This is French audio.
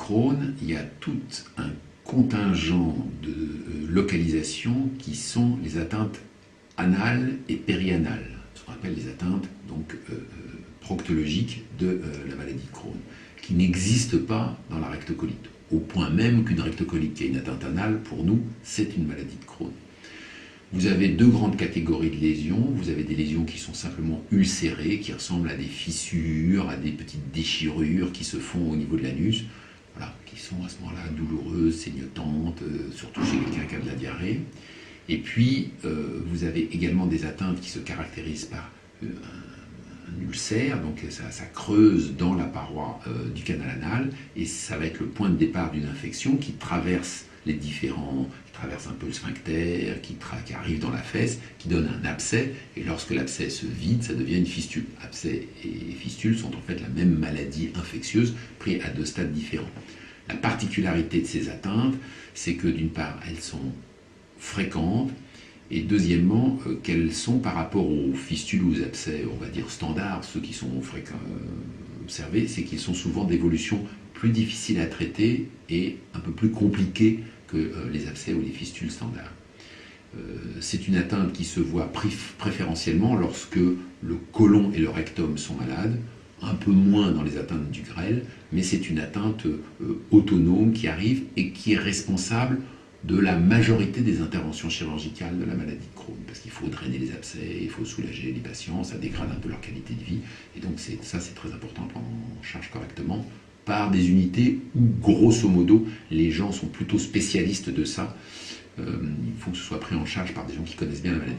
Crohn, il y a tout un contingent de localisations qui sont les atteintes anales et périanales, ce qu'on appelle les atteintes donc, proctologiques de la maladie de Crohn, qui n'existent pas dans la rectocolite, au point même qu'une rectocolite qui a une atteinte anale, pour nous, c'est une maladie de Crohn. Vous avez deux grandes catégories de lésions. Vous avez des lésions qui sont simplement ulcérées, qui ressemblent à des fissures, à des petites déchirures qui se font au niveau de l'anus, voilà, qui sont à ce moment-là douloureuses, saignotantes, surtout chez quelqu'un qui a de la diarrhée. Et puis, vous avez également des atteintes qui se caractérisent par un ulcère, donc ça creuse dans la paroi du canal anal, et ça va être le point de départ d'une infection qui traverse les différents, qui traverse un peu le sphincter, qui arrive dans la fesse, qui donne un abcès, et lorsque l'abcès se vide, ça devient une fistule. Abcès et fistule sont en fait la même maladie infectieuse, pris à deux stades différents. La particularité de ces atteintes, c'est que d'une part, elles sont fréquentes, et deuxièmement, qu'elles sont par rapport aux fistules ou aux abcès, on va dire standards, ceux qui sont observés, c'est qu'ils sont souvent d'évolution plus difficile à traiter et un peu plus compliqué que les abcès ou les fistules standards. C'est une atteinte qui se voit préférentiellement lorsque le côlon et le rectum sont malades, un peu moins dans les atteintes du grêle, mais c'est une atteinte autonome qui arrive et qui est responsable de la majorité des interventions chirurgicales de la maladie de Crohn, parce qu'il faut drainer les abcès, il faut soulager les patients, ça dégrade un peu leur qualité de vie, et donc ça c'est très important à prendre en charge correctement par des unités où, grosso modo, les gens sont plutôt spécialistes de ça. Il faut que ce soit pris en charge par des gens qui connaissent bien la maladie.